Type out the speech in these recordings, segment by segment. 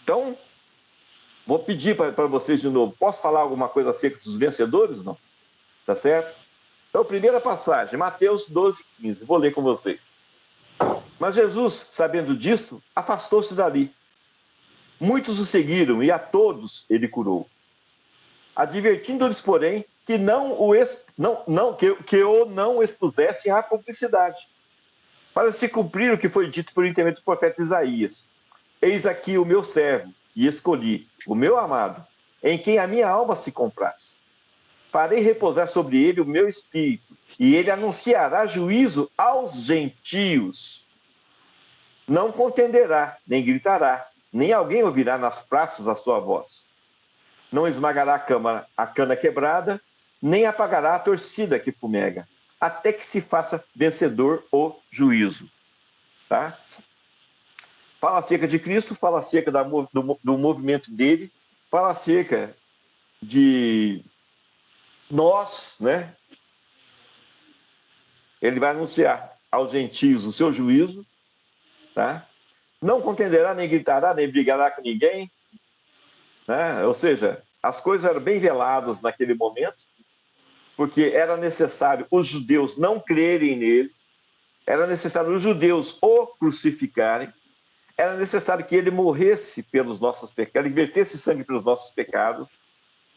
Então, vou pedir para vocês de novo. Posso falar alguma coisa acerca dos vencedores? Não? Tá certo? Então, primeira passagem, Mateus 12:15. Vou ler com vocês. Mas Jesus, sabendo disto, afastou-se dali. Muitos o seguiram e a todos ele curou. Advertindo-lhes, porém, que o não expusessem à publicidade, para se cumprir o que foi dito por intermédio do profeta Isaías. Eis aqui o meu servo, que escolhi, o meu amado, em quem a minha alma se compraz. Farei repousar sobre ele o meu espírito, e ele anunciará juízo aos gentios. Não contenderá, nem gritará, nem alguém ouvirá nas praças a sua voz. Não esmagará a cana quebrada, nem apagará a torcida que fumega, até que se faça vencedor o juízo. Tá? Fala acerca de Cristo, fala acerca do movimento dele, fala acerca de nós, né? Ele vai anunciar aos gentios o seu juízo, tá? Não contenderá, nem gritará, nem brigará com ninguém, né? Ou seja, as coisas eram bem veladas naquele momento, porque era necessário os judeus não crerem nele, era necessário os judeus o crucificarem, era necessário que ele morresse pelos nossos pecados, ele vertesse sangue pelos nossos pecados,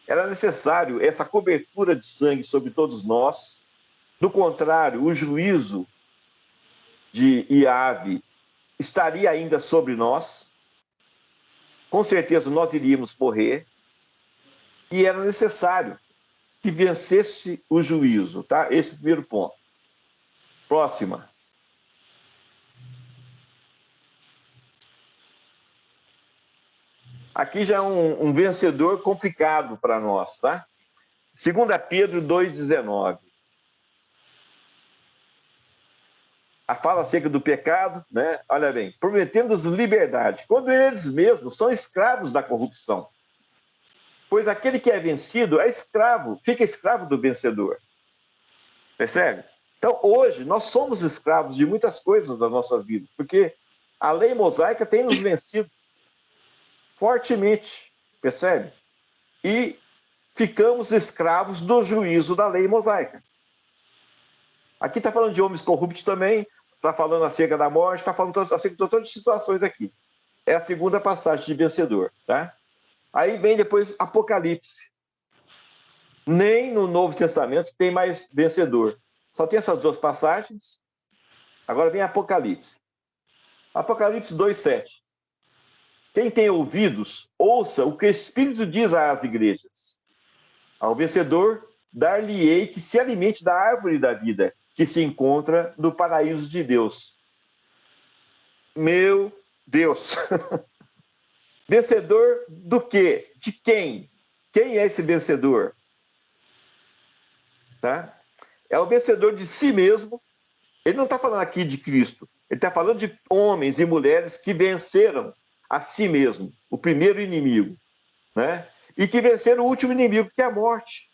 era necessário essa cobertura de sangue sobre todos nós. Do contrário, o juízo de Iave estaria ainda sobre nós, com certeza nós iríamos morrer, e era necessário que vencesse o juízo, tá? Esse é o primeiro ponto. Próxima. Aqui já é um vencedor complicado para nós, tá? 2 Pedro 2,19. A fala acerca do pecado, né? Olha bem, prometendo-os liberdade, quando eles mesmos são escravos da corrupção. Pois aquele que é vencido é escravo, fica escravo do vencedor. Percebe? Então, hoje, nós somos escravos de muitas coisas das nossas vidas, porque a lei mosaica tem nos vencido fortemente, percebe? E ficamos escravos do juízo da lei mosaica. Aqui está falando de homens corruptos também, está falando acerca da morte, está falando acerca de todas as situações aqui. É a segunda passagem de vencedor, tá? Aí vem depois Apocalipse. Nem no Novo Testamento tem mais vencedor. Só tem essas duas passagens. Agora vem Apocalipse. Apocalipse 2:7. Quem tem ouvidos, ouça o que o Espírito diz às igrejas. Ao vencedor, dar-lhe-ei que se alimente da árvore da vida, que se encontra no paraíso de Deus. Meu Deus! Vencedor do quê? De quem? Quem é esse vencedor? Tá? É o vencedor de si mesmo. Ele não está falando aqui de Cristo. Ele está falando de homens e mulheres que venceram a si mesmo, o primeiro inimigo, né? E que venceram o último inimigo, que é a morte.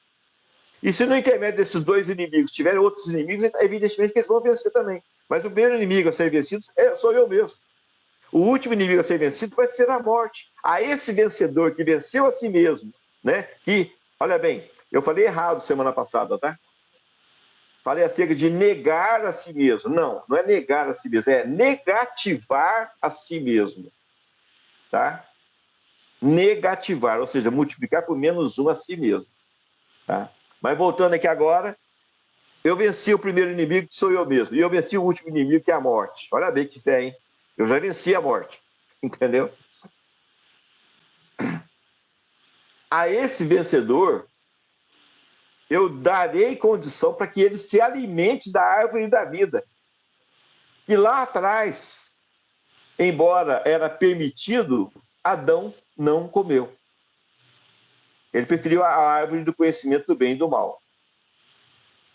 E se no intermédio desses dois inimigos tiverem outros inimigos, evidentemente que eles vão vencer também. Mas o primeiro inimigo a ser vencido sou eu mesmo. O último inimigo a ser vencido vai ser a morte. A esse vencedor que venceu a si mesmo, né? Que, olha bem, eu falei errado semana passada, tá? Falei acerca de negar a si mesmo. Não, não é negar a si mesmo, é negativar a si mesmo, tá? Negativar, ou seja, multiplicar por -1 a si mesmo, tá? Mas voltando aqui agora, eu venci o primeiro inimigo, que sou eu mesmo, e eu venci o último inimigo, que é a morte. Olha bem que fé, hein? Eu já venci a morte, entendeu? A esse vencedor, eu darei condição para que ele se alimente da árvore da vida. Que lá atrás, embora era permitido, Adão não comeu. Ele preferiu a árvore do conhecimento do bem e do mal.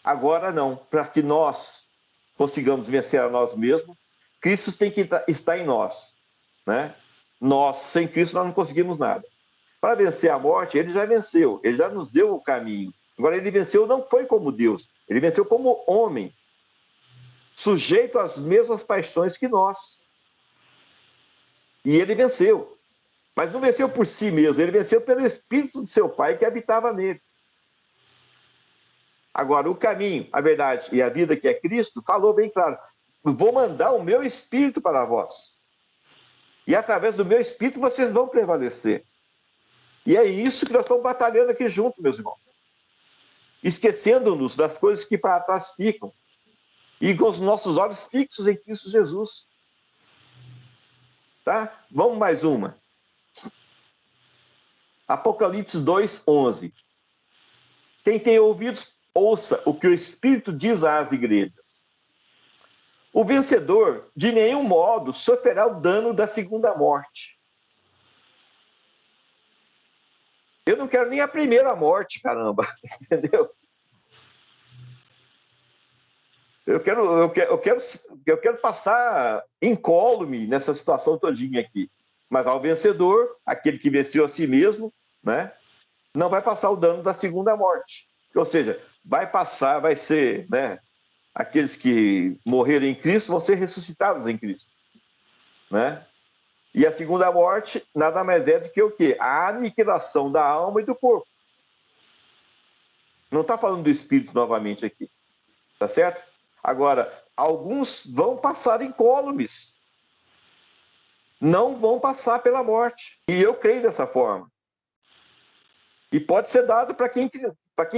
Agora não, para que nós consigamos vencer a nós mesmos, Cristo tem que estar em nós, né? Nós, sem Cristo, nós não conseguimos nada. Para vencer a morte, ele já venceu, ele já nos deu o caminho. Agora, ele venceu não foi como Deus, ele venceu como homem, sujeito às mesmas paixões que nós. E ele venceu. Mas não venceu por si mesmo, ele venceu pelo Espírito de seu Pai que habitava nele. Agora, o caminho, a verdade e a vida que é Cristo, falou bem claro: vou mandar o meu Espírito para vós. E através do meu Espírito vocês vão prevalecer. E é isso que nós estamos batalhando aqui junto, meus irmãos. Esquecendo-nos das coisas que para trás ficam. E com os nossos olhos fixos em Cristo Jesus. Tá? Vamos mais uma. Apocalipse 2:11. Quem tem ouvidos, ouça o que o Espírito diz às igrejas. O vencedor, de nenhum modo, sofrerá o dano da segunda morte. Eu não quero nem a primeira morte, caramba, entendeu? Eu quero passar incólume nessa situação todinha aqui. Mas ao vencedor, aquele que venceu a si mesmo, né, não vai passar o dano da segunda morte. Ou seja, vai passar, vai ser, né, aqueles que morreram em Cristo vão ser ressuscitados em Cristo, né? E a segunda morte nada mais é do que o quê? A aniquilação da alma e do corpo. Não está falando do espírito novamente aqui, tá certo? Agora, alguns vão passar incólumes, não vão passar pela morte. E eu creio dessa forma. E pode ser dado para quem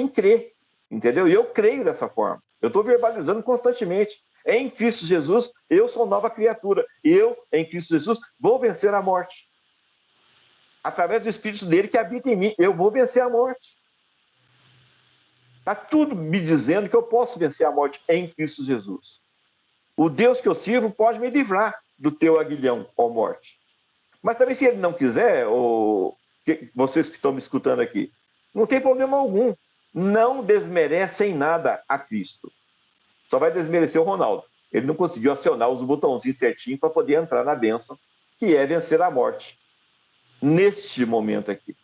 crê, entendeu? E eu creio dessa forma. Eu estou verbalizando constantemente. Em Cristo Jesus, eu sou nova criatura. Eu, em Cristo Jesus, vou vencer a morte. Através do Espírito dele que habita em mim, eu vou vencer a morte. Está tudo me dizendo que eu posso vencer a morte em Cristo Jesus. O Deus que eu sirvo pode me livrar do teu aguilhão, ó morte. Mas também, se ele não quiser, vocês que estão me escutando aqui, não tem problema algum. Não desmerecem nada a Cristo. Só vai desmerecer o Ronaldo. Ele não conseguiu acionar os botãozinhos certinho para poder entrar na bênção, que é vencer a morte. Neste momento aqui.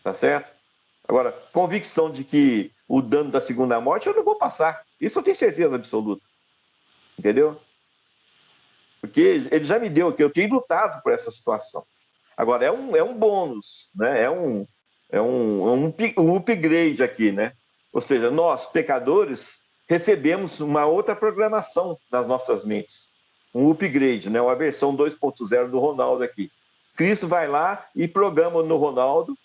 Tá certo? Agora, convicção de que o dano da segunda morte eu não vou passar. Isso eu tenho certeza absoluta. Entendeu? Porque ele já me deu, que eu tenho lutado por essa situação. Agora, é um bônus, né? Um upgrade aqui, né? Ou seja, nós, pecadores, recebemos uma outra programação nas nossas mentes. Um upgrade, né? Uma versão 2.0 do Ronaldo aqui. Cristo vai lá e programa no Ronaldo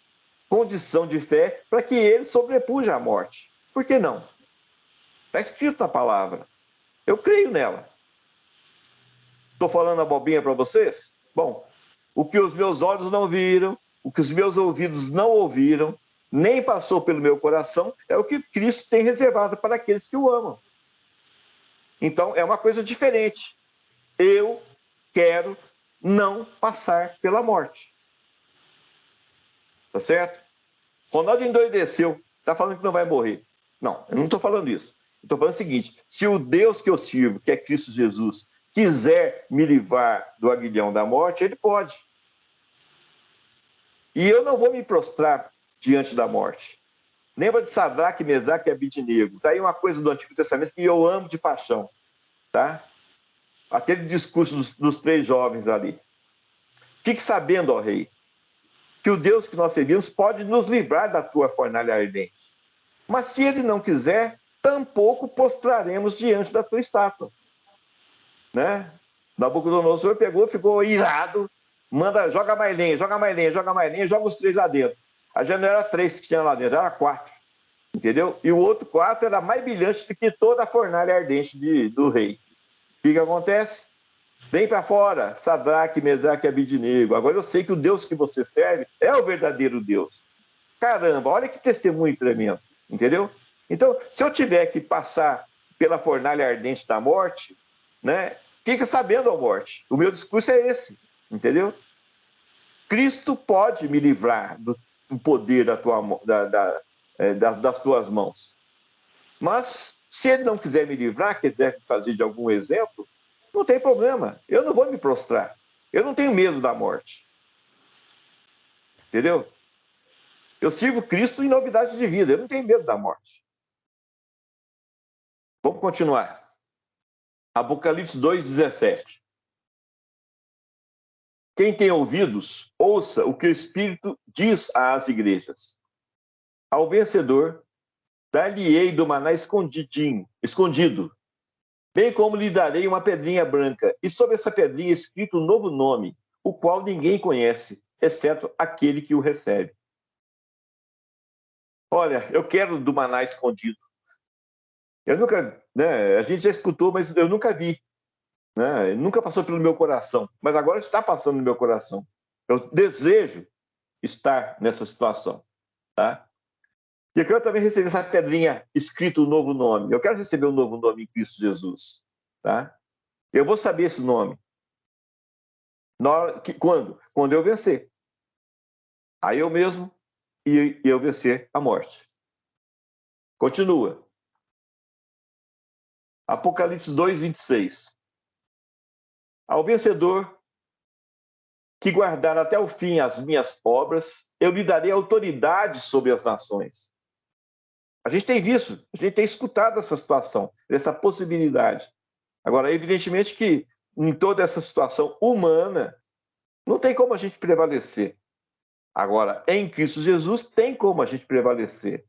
condição de fé para que ele sobrepuja a morte. Por que não? Está escrito na palavra. Eu creio nela. Estou falando a bobinha para vocês? Bom, o que os meus olhos não viram, o que os meus ouvidos não ouviram, nem passou pelo meu coração, é o que Cristo tem reservado para aqueles que o amam. Então, é uma coisa diferente. Eu quero não passar pela morte. Tá certo? Ronaldo endoideceu, está falando que não vai morrer. Não, eu não estou falando isso. Estou falando o seguinte: se o Deus que eu sirvo, que é Cristo Jesus, quiser me livrar do aguilhão da morte, ele pode. E eu não vou me prostrar diante da morte. Lembra de Sadraque, Mesaque e Abidnego? Está aí uma coisa do Antigo Testamento que eu amo de paixão. Tá? Aquele discurso dos três jovens ali. Fique sabendo, ó rei, que o Deus que nós servimos pode nos livrar da tua fornalha ardente. Mas se ele não quiser, tampouco postraremos diante da tua estátua. Né? Nabucodonosor pegou, ficou irado, manda, joga mais lenha, joga mais lenha, joga mais lenha, joga os três lá dentro. A já não era três que tinha lá dentro, era quatro. Entendeu? E o outro quatro era mais brilhante do que toda a fornalha ardente do rei. O que acontece? Vem para fora, Sadraque, Mesaque e Abidnego. Agora eu sei que o Deus que você serve é o verdadeiro Deus. Caramba, olha que testemunho tremendo. Entendeu? Então, se eu tiver que passar pela fornalha ardente da morte, né, fica sabendo a morte. O meu discurso é esse, entendeu? Cristo pode me livrar do poder das tuas mãos. Mas, se ele não quiser me livrar, quiser fazer de algum exemplo, não tem problema. Eu não vou me prostrar. Eu não tenho medo da morte. Entendeu? Eu sirvo Cristo em novidade de vida. Eu não tenho medo da morte. Vamos continuar. Apocalipse 2:17. Quem tem ouvidos, ouça o que o Espírito diz às igrejas. Ao vencedor, dar-lhe-ei do maná escondido, bem como lhe darei uma pedrinha branca, e sobre essa pedrinha escrito um novo nome, o qual ninguém conhece, exceto aquele que o recebe. Olha, eu quero do maná escondido. Eu nunca, né? A gente já escutou, mas eu nunca vi, né? Nunca passou pelo meu coração, mas agora está passando no meu coração. Eu desejo estar nessa situação, tá? E eu quero também receber essa pedrinha escrito um novo nome. Eu quero receber um novo nome em Cristo Jesus, tá? Eu vou saber esse nome. Quando? Quando eu vencer. Aí eu mesmo e eu vencer a morte. Continua. Apocalipse 2, 26. Ao vencedor que guardar até o fim as minhas obras, eu lhe darei autoridade sobre as nações. A gente tem visto, a gente tem escutado essa situação, essa possibilidade. Agora, evidentemente que em toda essa situação humana, não tem como a gente prevalecer. Agora, em Cristo Jesus, tem como a gente prevalecer.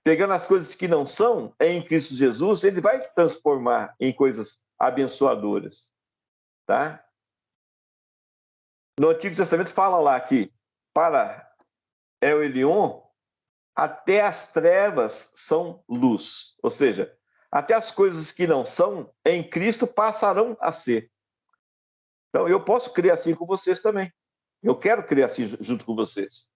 Pegando as coisas que não são, em Cristo Jesus, ele vai transformar em coisas abençoadoras. Tá? No Antigo Testamento fala lá que para El Elyon, até as trevas são luz. Ou seja, até as coisas que não são, em Cristo passarão a ser. Então, eu posso crer assim com vocês também. Eu quero crer assim junto com vocês.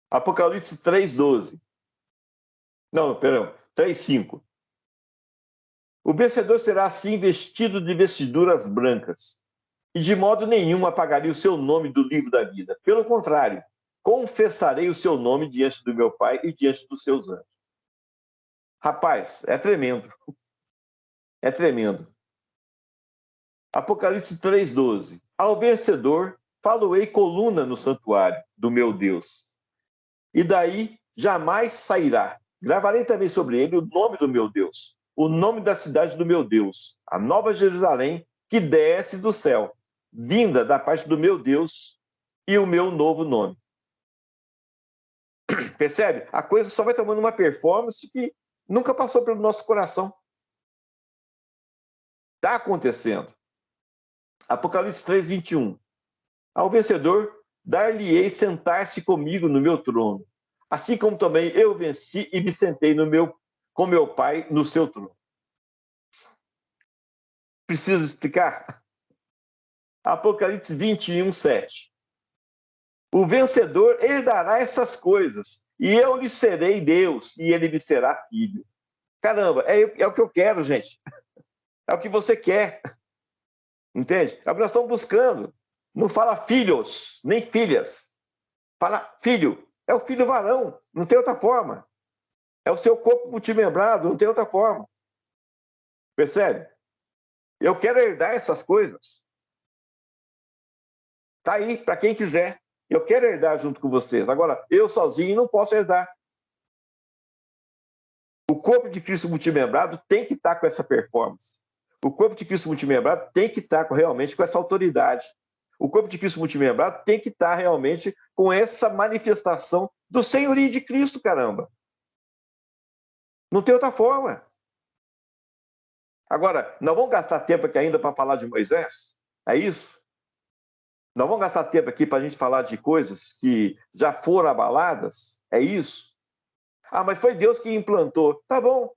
Apocalipse 3:12. Não, perdão, 3:5. O vencedor será assim vestido de vestiduras brancas, e de modo nenhum apagaria o seu nome do livro da vida. Pelo contrário, confessarei o seu nome diante do meu Pai e diante dos seus anjos. Rapaz, é tremendo. É tremendo. Apocalipse 3:12. Ao vencedor, falo-ei coluna no santuário do meu Deus, e daí jamais sairá. Gravarei também sobre ele o nome do meu Deus, o nome da cidade do meu Deus, a nova Jerusalém, que desce do céu, vinda da parte do meu Deus, e o meu novo nome. Percebe? A coisa só vai tomando uma performance que nunca passou pelo nosso coração. Está acontecendo. Apocalipse 3:21. Ao vencedor, dar-lhe-ei sentar-se comigo no meu trono, assim como também eu venci e me sentei com meu Pai no seu trono. Preciso explicar? Apocalipse 21:7. O vencedor herdará essas coisas, e eu lhe serei Deus, e ele me será filho. Caramba, é o que eu quero, gente. É o que você quer. Entende? É o que nós estamos buscando. Não fala filhos, nem filhas. Fala filho. É o filho varão, não tem outra forma. É o seu corpo multimembrado, não tem outra forma. Percebe? Eu quero herdar essas coisas. Tá aí para quem quiser. Eu quero herdar junto com vocês. Agora, eu sozinho não posso herdar. O corpo de Cristo multimembrado tem que estar com essa performance. O corpo de Cristo multimembrado tem que estar realmente com essa autoridade. O corpo de Cristo multimembrado tem que estar realmente com essa manifestação do senhorio de Cristo, caramba. Não tem outra forma. Agora, nós vamos gastar tempo aqui ainda para falar de Moisés? É isso? Nós vamos gastar tempo aqui para a gente falar de coisas que já foram abaladas? É isso? Ah, mas foi Deus que implantou. Tá bom.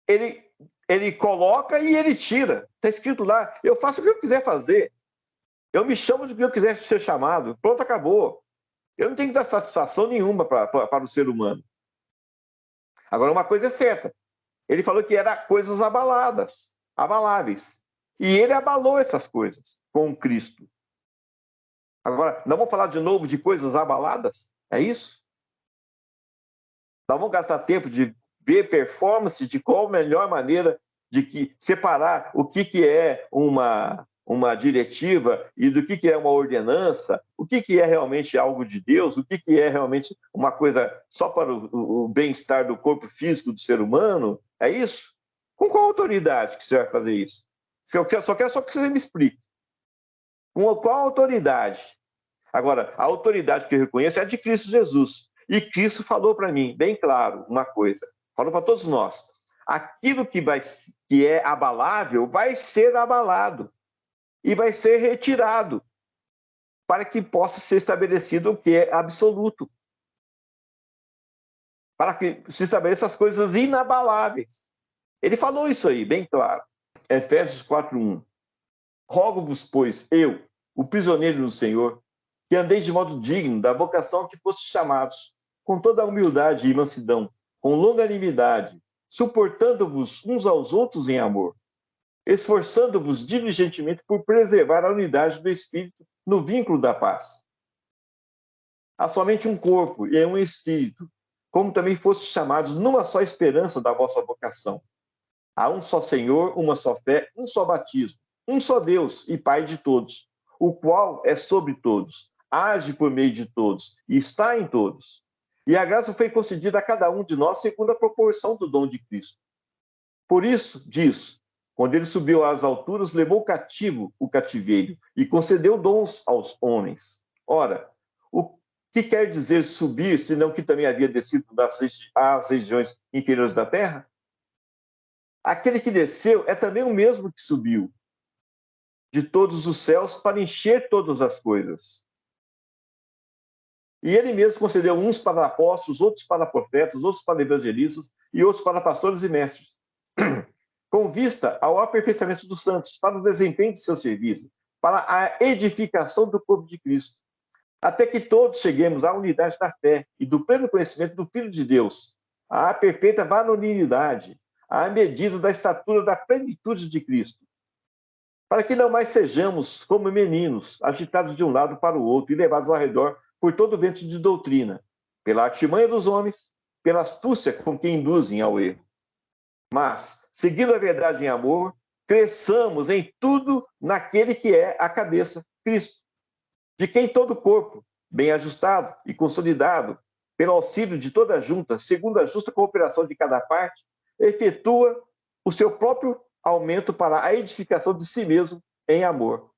Ele coloca e ele tira. Está escrito lá. Eu faço o que eu quiser fazer. Eu me chamo do que eu quiser ser chamado. Pronto, acabou. Eu não tenho que dar satisfação nenhuma para o ser humano. Agora, uma coisa é certa. Ele falou que era coisas abaladas, abaláveis. E ele abalou essas coisas com Cristo. Agora, não vamos falar de novo de coisas abaladas? É isso? Nós vamos gastar tempo de ver performance, de qual a melhor maneira de separar o que é uma diretiva e do que é uma ordenança, o que é realmente algo de Deus, o que é realmente uma coisa só para o bem-estar do corpo físico do ser humano. É isso? Com qual autoridade que você vai fazer isso? Só quero que você me explique. Com qual autoridade? Agora, a autoridade que eu reconheço é a de Cristo Jesus. E Cristo falou para mim, bem claro, uma coisa. Falou para todos nós. Aquilo que é abalável vai ser abalado e vai ser retirado para que possa ser estabelecido o que é absoluto. Para que se estabeleçam as coisas inabaláveis. Ele falou isso aí, bem claro. Efésios 4:1. Rogo-vos, pois, eu, o prisioneiro do Senhor, que andeis de modo digno da vocação a que fostes chamados, com toda a humildade e mansidão, com longanimidade, suportando-vos uns aos outros em amor, esforçando-vos diligentemente por preservar a unidade do Espírito no vínculo da paz. Há somente um corpo e um Espírito, como também fostes chamados numa só esperança da vossa vocação. Há um só Senhor, uma só fé, um só batismo, um só Deus e Pai de todos, o qual é sobre todos, age por meio de todos e está em todos. E a graça foi concedida a cada um de nós segundo a proporção do dom de Cristo. Por isso, diz, quando ele subiu às alturas, levou cativo o cativeiro e concedeu dons aos homens. Ora, o que quer dizer subir, senão que também havia descido às regiões inferiores da terra? Aquele que desceu é também o mesmo que subiu de todos os céus para encher todas as coisas. E ele mesmo concedeu uns para apóstolos, outros para profetas, outros para evangelistas e outros para pastores e mestres, com vista ao aperfeiçoamento dos santos, para o desempenho de seu serviço, para a edificação do corpo de Cristo, até que todos cheguemos à unidade da fé e do pleno conhecimento do Filho de Deus, à perfeita varonilidade, à medida da estatura da plenitude de Cristo, para que não mais sejamos como meninos, agitados de um lado para o outro e levados ao redor por todo vento de doutrina, pela artimanha dos homens, pela astúcia com que induzem ao erro. Mas, seguindo a verdade em amor, cresçamos em tudo naquele que é a cabeça, Cristo, de quem todo o corpo, bem ajustado e consolidado, pelo auxílio de toda a junta, segundo a justa cooperação de cada parte, efetua o seu próprio aumento para a edificação de si mesmo em amor.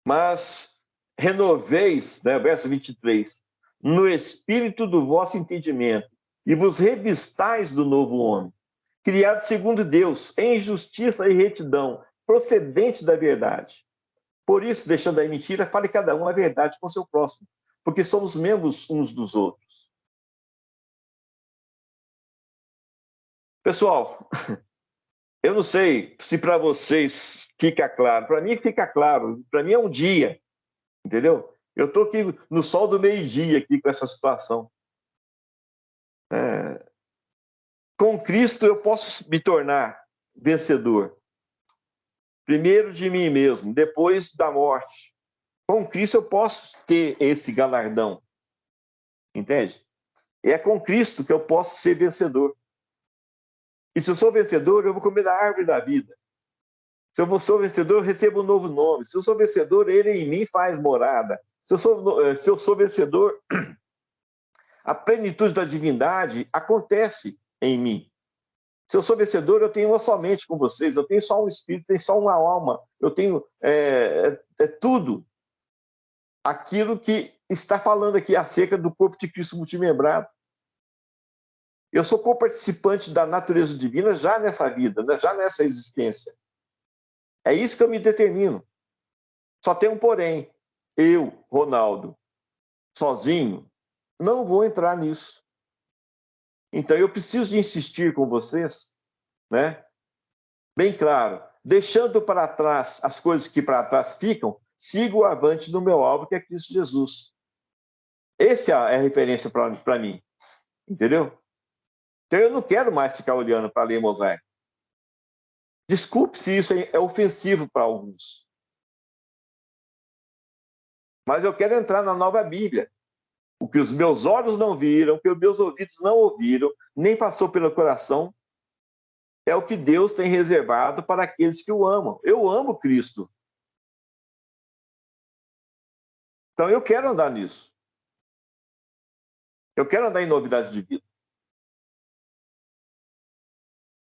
Mas renoveis, né, verso 23, no espírito do vosso entendimento, e vos revistais do novo homem, criado segundo Deus, em justiça e retidão, procedente da verdade. Por isso, deixando a mentira, fale cada um a verdade com seu próximo, porque somos membros uns dos outros. Pessoal, eu não sei se para vocês fica claro. Para mim fica claro. Para mim é um dia, entendeu? Eu estou aqui no sol do meio-dia aqui com essa situação. Com Cristo eu posso me tornar vencedor. Primeiro de mim mesmo, depois da morte. Com Cristo eu posso ter esse galardão. Entende? É com Cristo que eu posso ser vencedor. E se eu sou vencedor, eu vou comer da árvore da vida. Se eu sou vencedor, eu recebo um novo nome. Se eu sou vencedor, ele em mim faz morada. Se eu sou vencedor, a plenitude da divindade acontece em mim. Se eu sou vencedor, eu tenho uma só mente com vocês, eu tenho só um espírito, tenho só uma alma, eu tenho tudo aquilo que está falando aqui acerca do corpo de Cristo multimembrado. Eu sou coparticipante da natureza divina já nessa vida, né? Já nessa existência. É isso que eu me determino. Só tem um porém. Eu, Ronaldo, sozinho, não vou entrar nisso. Então eu preciso de insistir com vocês, né? Bem claro, deixando para trás as coisas que para trás ficam, sigo avante no meu alvo, que é Cristo Jesus. Essa é a referência para mim, entendeu? Então eu não quero mais ficar olhando para a lei mosaica. Desculpe se isso é ofensivo para alguns. Mas eu quero entrar na nova Bíblia. O que os meus olhos não viram, o que os meus ouvidos não ouviram, nem passou pelo coração, é o que Deus tem reservado para aqueles que o amam. Eu amo Cristo. Então eu quero andar nisso. Eu quero andar em novidade de vida.